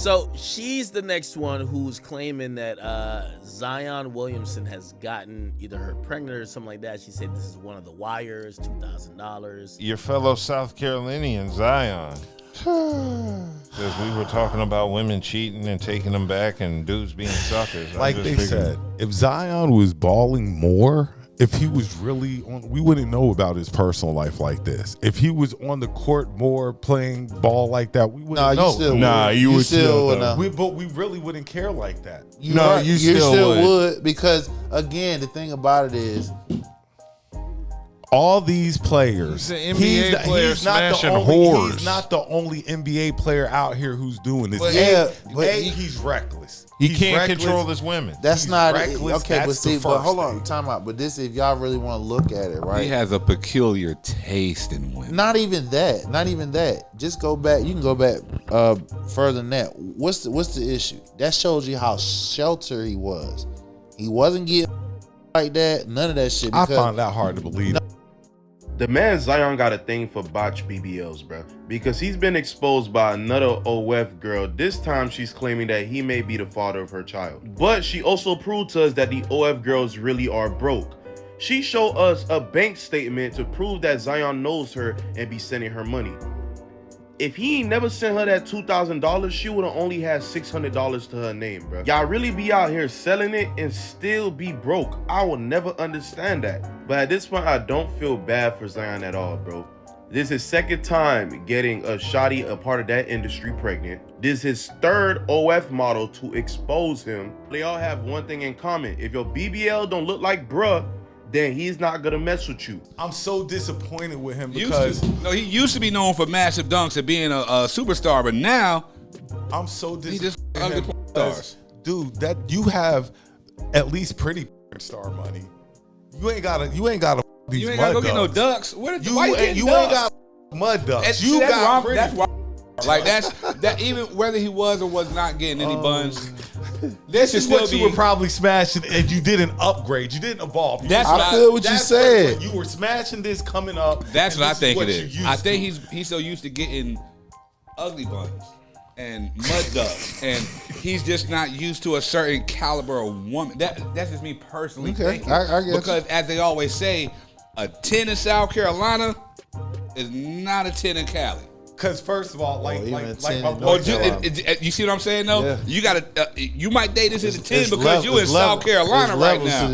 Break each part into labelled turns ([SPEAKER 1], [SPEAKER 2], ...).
[SPEAKER 1] So she's the next one who's claiming that Zion Williamson has gotten either her pregnant or something like that. She said this is one of the wires, $2,000.
[SPEAKER 2] Your fellow South Carolinian, Zion. Because we were talking about women cheating and taking them back and dudes being suckers.
[SPEAKER 3] Like they said, if Zion was balling more, if he was really on, we wouldn't know about his personal life like this. If he was on the court more playing ball like that, we wouldn't know.
[SPEAKER 2] You would still
[SPEAKER 3] But we really wouldn't care like that.
[SPEAKER 4] You still would, because again, the thing about it is,
[SPEAKER 3] all these players,
[SPEAKER 2] he's an NBA player smashing whores.
[SPEAKER 3] He's not the only NBA player out here who's doing this.
[SPEAKER 4] But
[SPEAKER 3] he's reckless.
[SPEAKER 2] He
[SPEAKER 3] He's
[SPEAKER 2] can't
[SPEAKER 3] reckless.
[SPEAKER 2] control his women.
[SPEAKER 4] That's
[SPEAKER 3] He's
[SPEAKER 4] not
[SPEAKER 3] reckless.
[SPEAKER 4] okay.
[SPEAKER 3] That's
[SPEAKER 4] But hold on, time out. But this, if y'all really want to look at it, right?
[SPEAKER 5] He has a peculiar taste in women.
[SPEAKER 4] Not even that. Just go back. You can go back further than that. What's the issue? That shows you how sheltered he was. He wasn't getting like that. None of that shit.
[SPEAKER 3] I find that hard to believe.
[SPEAKER 6] The man Zion got a thing for botched BBLs, bro, because he's been exposed by another OF girl. This time she's claiming that he may be the father of her child. But she also proved to us that the OF girls really are broke. She showed us a bank statement to prove that Zion knows her and be sending her money. If he ain't never sent her that $2,000, she would have only had $600 to her name, bro. Y'all really be out here selling it and still be broke. I will never understand that. But at this point, I don't feel bad for Zion at all, bro. This is his second time getting a shawty, a part of that industry, pregnant. This is his third OF model to expose him. They all have one thing in common. If your BBL don't look like bruh, then he's not gonna mess with you.
[SPEAKER 3] I'm so disappointed with him because
[SPEAKER 5] he used to be known for massive dunks and being a superstar, but now
[SPEAKER 3] I'm so disappointed.
[SPEAKER 5] he just
[SPEAKER 3] in
[SPEAKER 5] ugly
[SPEAKER 3] him
[SPEAKER 5] stars.
[SPEAKER 3] Dude, that you have at least pretty star money. You ain't gotta these
[SPEAKER 5] You ain't gotta go get no ducks. Why you
[SPEAKER 3] ain't got mud ducks. You got pretty.
[SPEAKER 5] That's why. Like that even whether he was or was not getting any buns.
[SPEAKER 3] This is what you were probably smashing, and you didn't upgrade. You didn't evolve.
[SPEAKER 4] I feel what you said.
[SPEAKER 3] You were smashing this coming up.
[SPEAKER 5] That's what I think it is. I think he's so used to getting ugly buns and mud ducks, and he's just not used to a certain caliber of woman. That's just me personally thinking.
[SPEAKER 4] I guess.
[SPEAKER 5] Because as they always say, a 10 in South Carolina is not a 10 in Cali.
[SPEAKER 3] Because first of all, like my
[SPEAKER 5] you see what I'm saying though?
[SPEAKER 4] Yeah.
[SPEAKER 5] You gotta, you might date this as a 10
[SPEAKER 4] It's
[SPEAKER 5] because you in South Carolina right now.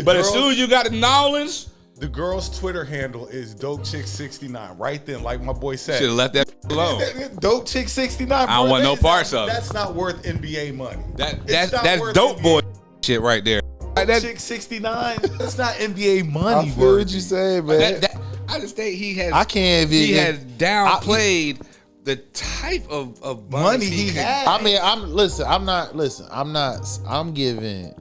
[SPEAKER 5] But as soon as you got to New Orleans,
[SPEAKER 3] the girl's Twitter handle is DopeChick69. Right then, like my boy said,
[SPEAKER 5] should have left that alone.
[SPEAKER 3] DopeChick69.
[SPEAKER 5] I don't want no parts of it.
[SPEAKER 3] That's not worth NBA money.
[SPEAKER 5] That's dope NBA. Boy shit right there.
[SPEAKER 3] DopeChick69. That's not NBA money.
[SPEAKER 4] I feel what you say, man.
[SPEAKER 5] I just think he has.
[SPEAKER 4] He
[SPEAKER 5] has downplayed the type of
[SPEAKER 3] money he had.
[SPEAKER 4] I mean, I'm giving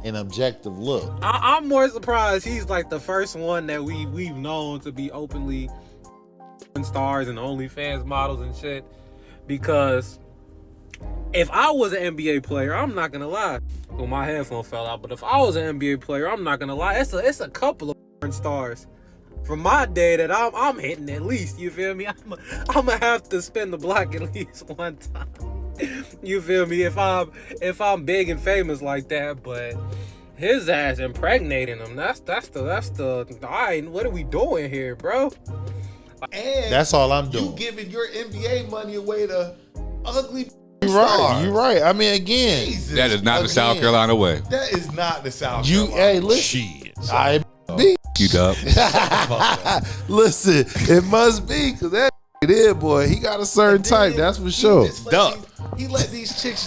[SPEAKER 4] an objective look.
[SPEAKER 7] I'm more surprised he's like the first one that we've known to be openly stars and OnlyFans models and shit. Because if I was an NBA player, I'm not gonna lie. Well, my headphone fell out, but if I was an NBA player, I'm not gonna lie. It's a couple of stars from my day that I'm hitting at least. You feel me? I'm gonna have to spin the block at least one time. You feel me? If I'm big and famous like that, but his ass impregnating him. That's the. All right, what are we doing here, bro?
[SPEAKER 4] And that's all I'm doing.
[SPEAKER 3] You giving your NBA money away to ugly.
[SPEAKER 4] You're right. I mean, again,
[SPEAKER 3] Jesus,
[SPEAKER 5] that is not the South Carolina way.
[SPEAKER 3] That is not the South Carolina.
[SPEAKER 4] Hey, listen. I be
[SPEAKER 5] you up.
[SPEAKER 4] Listen, it must be because that there, boy, he got a certain type. That's for sure.
[SPEAKER 3] He let these chicks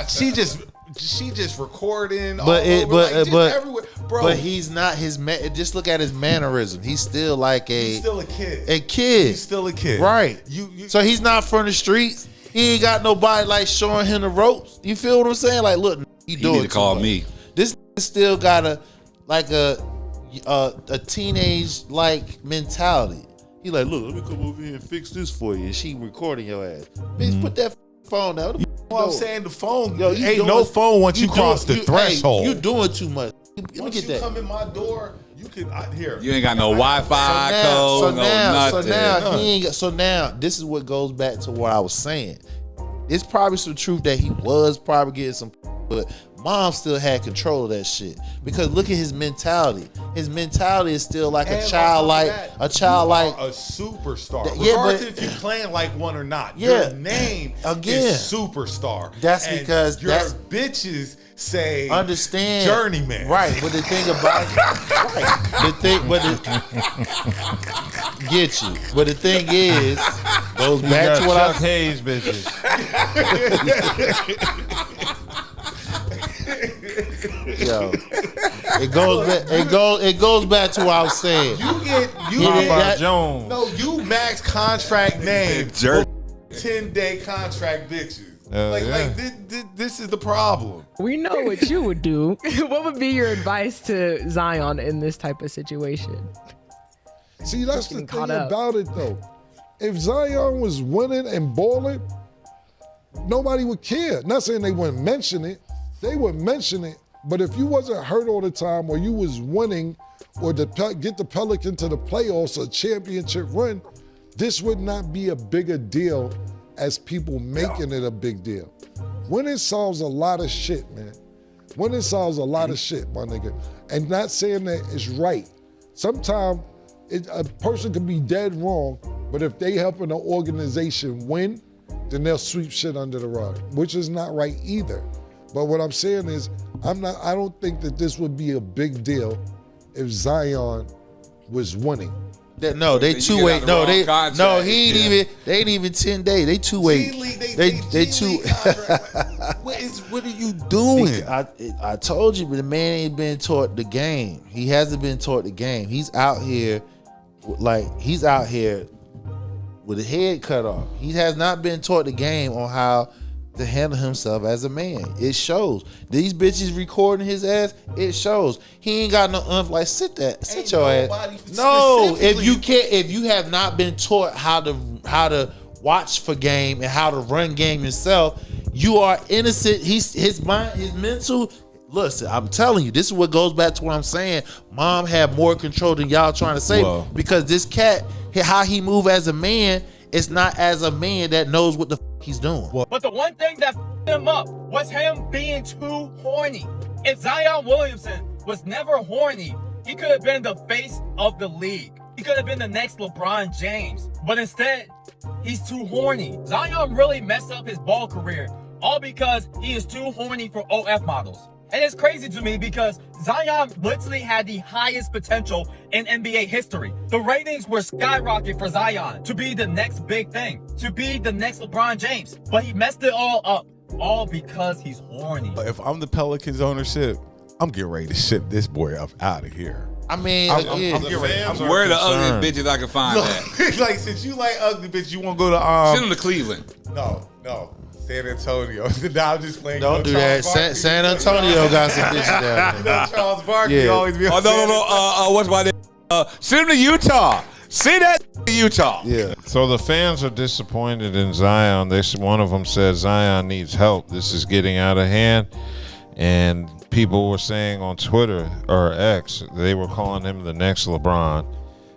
[SPEAKER 3] she just recording.
[SPEAKER 4] But
[SPEAKER 3] everywhere, bro.
[SPEAKER 4] But he's not his man. Just look at his mannerism. He's still like
[SPEAKER 3] he's still a kid.
[SPEAKER 4] He's
[SPEAKER 3] still a kid,
[SPEAKER 4] right? So he's not from the streets. He ain't got nobody like showing him the ropes. You feel what I'm saying? Like, look, you
[SPEAKER 5] need to call me.
[SPEAKER 4] This still got a teenage like mentality. He like, look, let me come over here and fix this for you. And she recording your ass. Bitch, put that phone down.
[SPEAKER 3] You know what I'm saying? The phone,
[SPEAKER 4] yo,
[SPEAKER 3] ain't no phone once you cross the threshold.
[SPEAKER 4] You doing too much. Let me
[SPEAKER 3] once
[SPEAKER 4] get
[SPEAKER 3] you
[SPEAKER 4] that.
[SPEAKER 3] come in my door, you can here.
[SPEAKER 5] You ain't got no Wi-Fi code, nothing.
[SPEAKER 4] So now this is what goes back to what I was saying. It's probably some truth that he was probably getting some, but mom still had control of that shit. Because look at his mentality. His mentality is still like a childlike,
[SPEAKER 3] a superstar.
[SPEAKER 4] Yeah,
[SPEAKER 3] Regardless
[SPEAKER 4] but
[SPEAKER 3] if you're playing like one or not,
[SPEAKER 4] yeah,
[SPEAKER 3] your name
[SPEAKER 4] again,
[SPEAKER 3] is superstar.
[SPEAKER 4] That's
[SPEAKER 3] and
[SPEAKER 4] because
[SPEAKER 3] your
[SPEAKER 4] that's
[SPEAKER 3] bitches say
[SPEAKER 4] understand
[SPEAKER 3] journeyman.
[SPEAKER 4] Right, but the thing about it, right, get you. But the thing is, goes back to what
[SPEAKER 2] Chuck Hayes bitches.
[SPEAKER 4] Yo, it goes back to what I was saying.
[SPEAKER 2] Papa Jones.
[SPEAKER 3] No, you max contract name. 10-day contract bitches. This is the problem.
[SPEAKER 8] We know what you would do. What would be your advice to Zion in this type of situation?
[SPEAKER 9] See, that's the
[SPEAKER 8] Getting
[SPEAKER 9] thing
[SPEAKER 8] caught up.
[SPEAKER 9] about it, though. If Zion was winning and balling, nobody would care. Not saying they wouldn't mention it. They would mention it. But if you wasn't hurt all the time, or you was winning, or get the Pelicans to the playoffs, a championship run, this would not be a bigger deal as people making it a big deal. Winning solves a lot of shit, man. Winning solves a lot of shit, my nigga. And not saying that it's right. Sometimes a person can be dead wrong, but if they helping an organization win, then they'll sweep shit under the rug, which is not right either. But what I'm saying is, I don't think that this would be a big deal if Zion was winning.
[SPEAKER 4] They 2-way. They ain't even 10 days. They 2-way. They 2.
[SPEAKER 3] What are you doing?
[SPEAKER 4] I told you, but the man ain't been taught the game. He hasn't been taught the game. He's out here with his head cut off. He has not been taught the game on how to handle himself as a man. It shows. These bitches recording his ass, it shows. He ain't got no sit your ass. No, if you have not been taught how to watch for game and how to run game yourself, you are innocent. His mind, his mental. Listen, I'm telling you, this is what goes back to what I'm saying. Mom had more control than y'all trying to say.
[SPEAKER 3] Whoa.
[SPEAKER 4] Because this cat, how he move as a man, it's not as a man that knows what the he's doing.
[SPEAKER 10] But the one thing that him up was him being too horny. If Zion Williamson was never horny, he could have been the face of the league. He could have been the next LeBron James. But instead, he's too horny. Zion really messed up his ball career, all because he is too horny for OF models. And it's crazy to me because Zion literally had the highest potential in NBA history. The ratings were skyrocketing for Zion to be the next big thing, to be the next LeBron James. But he messed it all up, all because he's horny.
[SPEAKER 3] If I'm the Pelicans ownership, I'm getting ready to ship this boy up out of here.
[SPEAKER 4] I mean,
[SPEAKER 5] where are the ugly bitches I can find at?
[SPEAKER 3] Like, since you like ugly bitches, you want to go to
[SPEAKER 5] send them to Cleveland.
[SPEAKER 3] No. San Antonio. Now I'm just playing.
[SPEAKER 4] Don't do that. San Antonio got some bitches down there.
[SPEAKER 3] Charles Barkley always be on
[SPEAKER 5] no. What's my name? Send them to Utah. See that Utah.
[SPEAKER 2] Yeah. So the fans are disappointed in Zion. One of them said Zion needs help. This is getting out of hand. And people were saying on Twitter or X, they were calling him the next LeBron.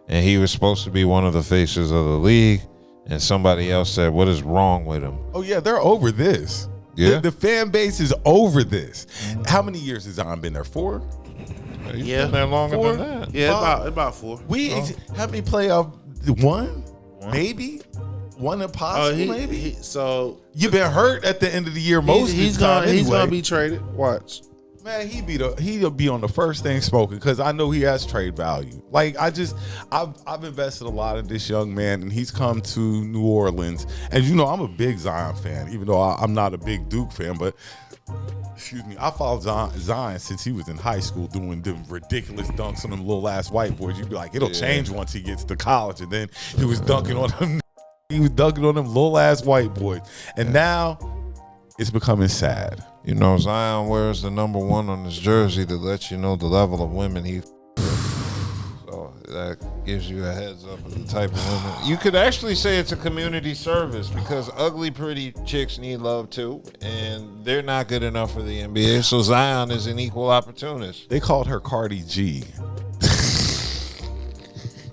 [SPEAKER 2] And he was supposed to be one of the faces of the league. And somebody else said, what is wrong with him?
[SPEAKER 3] Oh, yeah, they're over this.
[SPEAKER 2] Yeah.
[SPEAKER 3] The fan base is over this. How many years has Zion been there? 4?
[SPEAKER 2] He's been there longer than that.
[SPEAKER 4] Yeah, about 4.
[SPEAKER 3] How many playoff? 1? Maybe? 1 impossible, maybe?
[SPEAKER 4] So
[SPEAKER 3] you've been hurt at the end of the year most of the time anyway.
[SPEAKER 4] He's going to be traded. Watch.
[SPEAKER 3] Man, he'll be on the first thing spoken because I know he has trade value. Like I've invested a lot in this young man, and he's come to New Orleans. And you know I'm a big Zion fan, even though I'm not a big Duke fan. But I followed Zion since he was in high school doing the ridiculous dunks on them little ass white boys. You'd be like, it'll change once he gets to college, and then he was dunking on them. He was dunking on them little ass white boys, and now it's becoming sad.
[SPEAKER 2] You know, Zion wears the number 1 on his jersey to let you know the level of women he. So that gives you a heads up of the type of women. You could actually say it's a community service because ugly, pretty chicks need love too, and they're not good enough for the NBA. So Zion is an equal opportunist.
[SPEAKER 3] They called her Cardi G.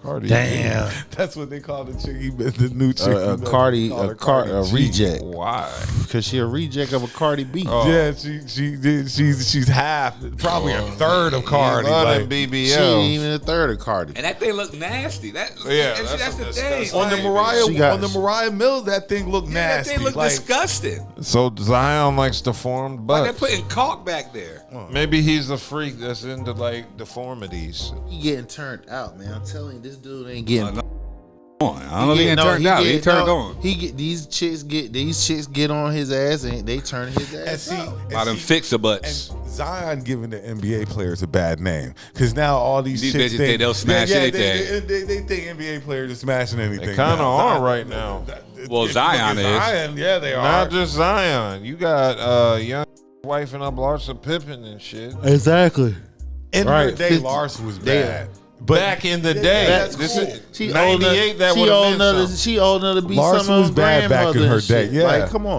[SPEAKER 2] Cardi.
[SPEAKER 4] Damn.
[SPEAKER 3] That's what they call the chick. The new chick.
[SPEAKER 4] A reject.
[SPEAKER 2] Why?
[SPEAKER 4] Because she a reject of a Cardi B.
[SPEAKER 2] Oh.
[SPEAKER 3] Yeah, she's half, probably a third of Cardi. Like,
[SPEAKER 2] BBL.
[SPEAKER 4] She ain't even a third of Cardi.
[SPEAKER 5] And that thing look nasty. That's the thing.
[SPEAKER 3] on the
[SPEAKER 5] Like,
[SPEAKER 3] Mariah Mills, that thing looked nasty.
[SPEAKER 5] That thing look
[SPEAKER 3] like,
[SPEAKER 5] disgusting.
[SPEAKER 2] So Zion likes deformed
[SPEAKER 5] Like they're
[SPEAKER 2] butts.
[SPEAKER 5] putting caulk back there.
[SPEAKER 2] Maybe he's a freak that's into like deformities.
[SPEAKER 4] He getting turned out, man. I'm telling you, this dude ain't getting.
[SPEAKER 5] I don't know if he getting turned out. He turned on.
[SPEAKER 4] He get these chicks get on his ass and they turn his ass out.
[SPEAKER 5] About them fixer butts.
[SPEAKER 3] And Zion giving the NBA players a bad name because now all these chicks
[SPEAKER 5] bitches think they'll smash anything.
[SPEAKER 3] They think NBA players are smashing anything.
[SPEAKER 2] They kind of
[SPEAKER 3] now.
[SPEAKER 2] are
[SPEAKER 3] Zion-
[SPEAKER 2] right now.
[SPEAKER 5] Well, Zion is.
[SPEAKER 3] Zion, yeah, they are.
[SPEAKER 2] Not just Zion. You got young wifing up Larsa Pippen and shit.
[SPEAKER 4] Exactly.
[SPEAKER 3] In
[SPEAKER 4] Right.
[SPEAKER 3] her day,
[SPEAKER 4] 50
[SPEAKER 3] Lars was
[SPEAKER 4] They-
[SPEAKER 3] bad. But
[SPEAKER 2] Back in the day,
[SPEAKER 3] that's
[SPEAKER 2] this
[SPEAKER 3] cool.
[SPEAKER 2] is
[SPEAKER 4] She
[SPEAKER 2] 98. That
[SPEAKER 4] she
[SPEAKER 2] would
[SPEAKER 4] old
[SPEAKER 2] have
[SPEAKER 4] enough
[SPEAKER 2] meant
[SPEAKER 4] to
[SPEAKER 2] something.
[SPEAKER 4] be
[SPEAKER 3] Larsa
[SPEAKER 4] some of
[SPEAKER 3] was
[SPEAKER 4] her
[SPEAKER 3] bad back in
[SPEAKER 4] grandmother
[SPEAKER 3] her
[SPEAKER 4] and shit.
[SPEAKER 3] day, yeah.
[SPEAKER 4] Like, come on.